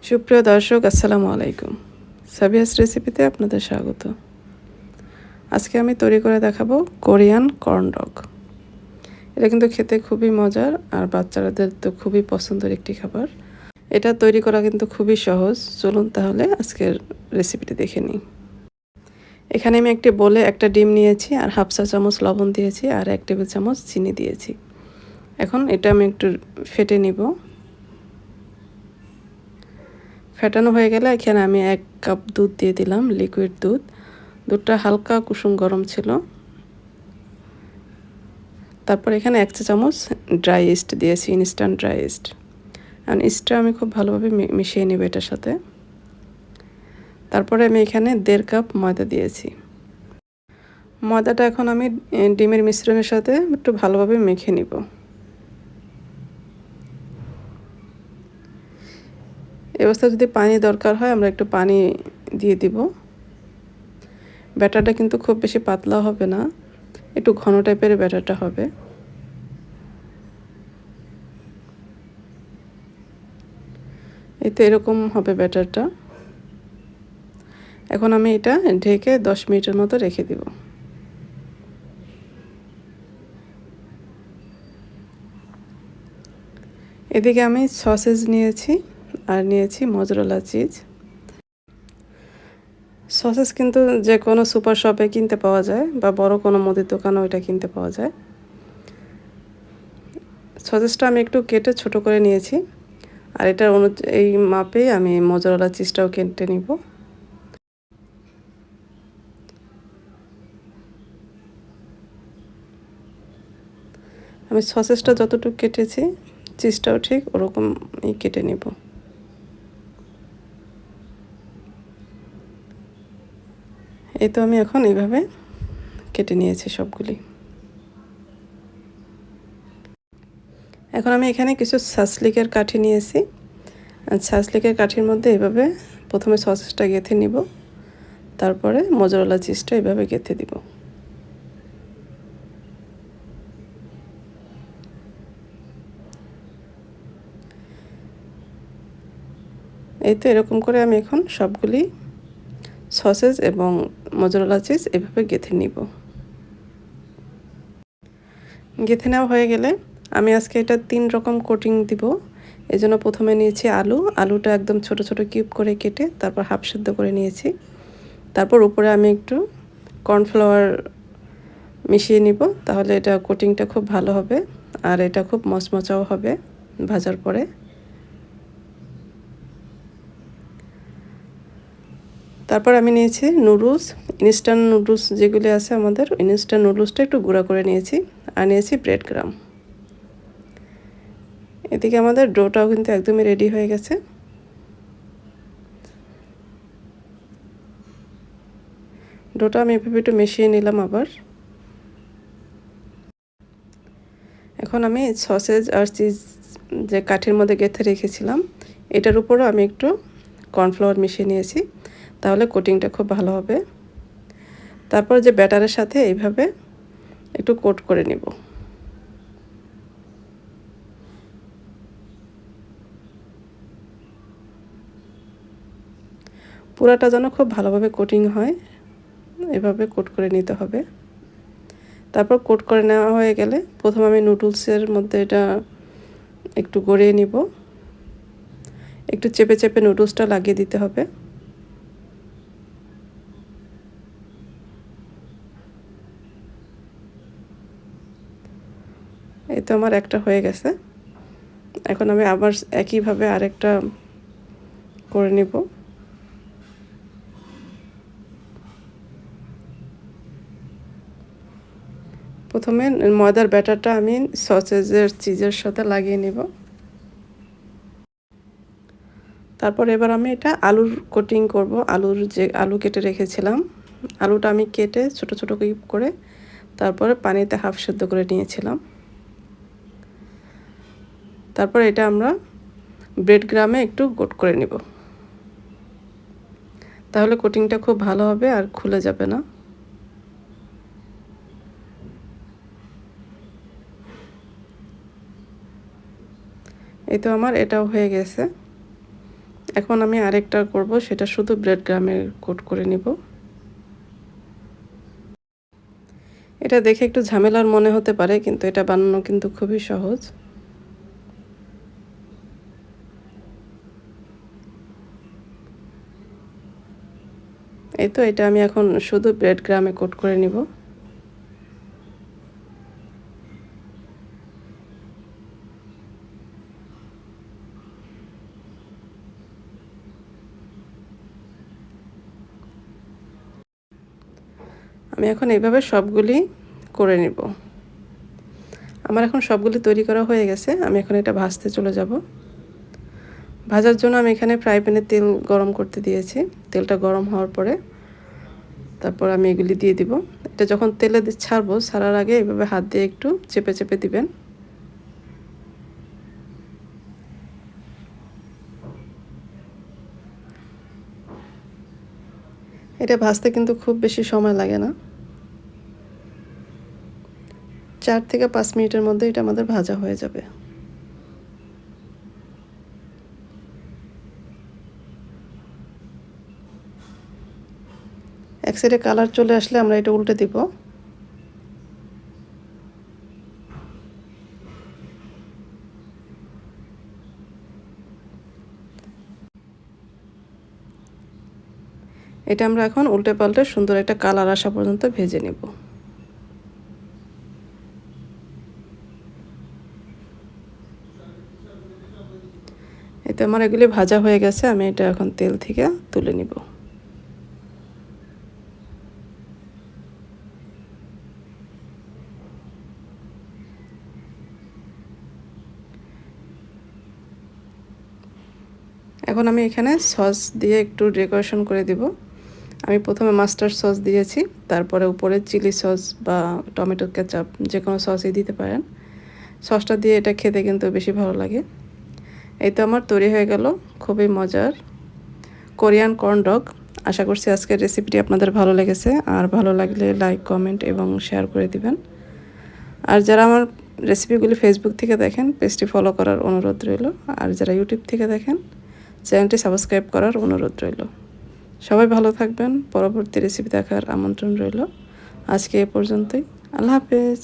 সুপ্রিয় দর্শক, আসসালামু আলাইকুম। সাবিয়াস রেসিপিতে আপনাদের স্বাগত। আজকে আমি তৈরি করে দেখাবো কোরিয়ান কর্ন ডগ। এটা কিন্তু খেতে খুবই মজার আর বাচ্চাদের তো খুবই পছন্দের একটি খাবার। এটা তৈরি করা কিন্তু খুবই সহজ। চলুন তাহলে আজকের রেসিপিটি দেখে নিই। এখানে আমি একটি বোলে একটা ডিম নিয়েছি আর হাফ চা চামচ লবণ দিয়েছি আর 1 টেবিল চামচ চিনি দিয়েছি। এখন এটা আমি একটু ফেটে নিব। ফেটানো হয়ে গেলে এখানে আমি 1 কাপ দুধ দিয়ে দিলাম, লিকুইড দুধ। দুধটা হালকা কুসুম গরম ছিল। তারপর এখানে 1 চা চামচ ড্রাই ইস্ট দিয়েছি, ইনস্ট্যান্ট ড্রাই ইস্ট। আর ইস্টটা আমি খুব ভালোভাবে মিশিয়ে নেব এটার সাথে। তারপরে আমি এখানে 1.5 কাপ ময়দা দিয়েছি। ময়দাটা এখন আমি ডিমের মিশ্রণের সাথে একটু ভালোভাবে মেখে নিব। এই অবস্থায় যদি পানি দরকার হয় আমরা একটু পানি দিয়ে দিব। ব্যাটারটা কিন্তু খুব বেশি পাতলা হবে না, একটু ঘন টাইপের ব্যাটারটা হবে। এই তো এরকম হবে ব্যাটারটা। এখন আমি এটা ঢেকে 10 মিনিটের মতো রেখে দিব। এদিকে আমি সসেজ নিয়েছি আর নিয়েছি মজরেলা চিজ। সসেজ কিন্তু যে কোনো সুপার শপে কিনতে পাওয়া যায় বা বড় কোনো মুদির দোকানেও এটা কিনতে পাওয়া যায়। সসেজটা আমি একটু কেটে ছোট করে নিয়েছি আর এটার এই মাপেই আমি মজরেলা চিজটাও কেটে নিব। আমি সসেজটা যতটুকু কেটেছি চিজটাও ঠিক ওরকমই কেটে নিব। এই তো আমি এখন এইভাবে কেটে নিয়েছি সবগুলি। এখন আমি এখানে কিছু সাসলিকের কাঠি নিয়েছি। সাসলিকের কাঠির মধ্যে এভাবে প্রথমে সসেজটা গেঁথে নিব, তারপরে মজরেলা চিজটা এভাবে গেঁথে দিব। এই তো এরকম করে আমি এখন সবগুলি সসেজ এবং মজরেলা চিজ এভাবে গেঁথে নিব। গেঁথে নেওয়া হয়ে গেলে আমি আজকে এটা 3 রকম কোটিং দিব। এজন্য প্রথমে নিয়েছি আলুটা একদম ছোট ছোট কিউব করে কেটে তারপর হাফ সিদ্ধ করে নিয়েছি। তারপর উপরে আমি একটু কর্নফ্লাওয়ার মিশিয়ে নিব, তাহলে এটা কোটিংটা খুব ভালো হবে আর এটা খুব মচমচাও হবে ভাজার পরে। তারপর আমি নিয়েছি নুডলস, ইনস্ট্যান্ট নুডলস যেগুলি আছে আমাদের, ইনস্ট্যান্ট নুডলসটা একটু গুঁড়া করে নিয়েছি আর নিয়েছি ব্রেড ক্রাম্ব। এদিকে আমাদের ডোটাও কিন্তু একদমই রেডি হয়ে গেছে। ডোটা আমি এভাবে একটু মিশিয়ে নিলাম আবার। এখন আমি সসেজ আর চিজ যে কাঠির মধ্যে গেঁথে রেখেছিলাম এটার উপরও আমি একটু কর্নফ্লাওয়ার মিশিয়ে নিয়েছি, তাহলে কোটিংটা খুব ভালো হবে। তারপর যে ব্যাটারের সাথে এইভাবে একটু কোট করে নেব। পুরাটা যেন খুব ভালোভাবে কোটিং হয়, এভাবে কোট করে নিতে হবে। তারপর কোট করে নেওয়া হয়ে গেলে প্রথমে আমি নুডলসের মধ্যে এটা একটু গড়িয়ে নিব। একটু চেপে চেপে নুডলসটা লাগিয়ে দিতে হবে। এই তো আমার একটা হয়ে গেছে। এখন আমি আবার একইভাবে আরেকটা করে নিব। প্রথমে ময়দার ব্যাটারটা আমি সসেজের চিজের সাথে লাগিয়ে নিব। তারপর এবার আমি এটা আলুর কোটিং করব। আলু কেটে রেখেছিলাম, আলুটা আমি কেটে ছোট ছোট কিউব করে তারপরে পানিতে হাফ সেদ্ধ করে নিয়েছিলাম। তারপর এটা আমরা ব্রেড ক্রাম্বে একটু কোট করে নিব, তাহলে কোটিংটা খুব ভালো হবে আর খুলে যাবে না। এই তো আমার এটাও হয়ে গেছে। এখন আমি আরেকটা করব, সেটা শুধু ব্রেড ক্রামে কোট করে নিব। এটা দেখে একটু ঝামেলার মনে হতে পারে, কিন্তু এটা বানানো কিন্তু খুবই সহজ। এই তো, এটা আমি এখন শুধু ব্রেড ক্রামে কোট করে নিব। আমি এখন এইভাবে সবগুলি করে নিব। আমার এখন সবগুলি তৈরি করা হয়ে গেছে। আমি এখন এটা ভাজতে চলে যাব। ভাজার জন্য আমি এখানে ফ্রাই প্যানে তেল গরম করতে দিয়েছি। তেলটা গরম হওয়ার পরে তারপর আমি এগুলি দিয়ে দিব। এটা যখন তেলে ছাড়বো, ছাড়ার আগে এভাবে হাত দিয়ে একটু চেপে চেপে দিবেন। এটা ভাজতে কিন্তু খুব বেশি সময় লাগে না, 4 থেকে 5 মিনিটের মধ্যে এটা আমাদের ভাজা হয়ে যাবে। এক সাইডে কালার চলে আসলে আমরা এটা উল্টে দিব। এটা আমরা এখন উল্টে পাল্টে সুন্দর একটা কালার আসা পর্যন্ত ভেজে নেব। এতে আমার এগুলি ভাজা হয়ে গেছে। আমি এটা এখন তেল থেকে তুলে নিব। এখন আমি এখানে সস দিয়ে একটু ডেকোরেশন করে দিব। আমি প্রথমে মাস্টার্ড সস দিয়েছি, তারপরে উপরে চিলি সস বা টমেটো কেচাপ যে কোনো সসই দিতে পারেন। সসটা দিয়ে এটা খেতে কিন্তু বেশি ভালো লাগে। এই তো আমার তৈরি হয়ে গেল খুবই মজার কোরিয়ান কর্ন ডগ। আশা করছি আজকের রেসিপিটি আপনাদের ভালো লেগেছে, আর ভালো লাগলে লাইক, কমেন্ট এবং শেয়ার করে দিবেন। আর যারা আমার রেসিপিগুলি ফেসবুক থেকে দেখেন, পেজটি ফলো করার অনুরোধ রইল। আর যারা ইউটিউব থেকে দেখেন, চ্যানেলটি সাবস্ক্রাইব করার অনুরোধ রইল। সবাই ভালো থাকবেন। পরবর্তী রেসিপি দেখার আমন্ত্রণ রইল। আজকে এ পর্যন্তই। আল্লাহ হাফেজ।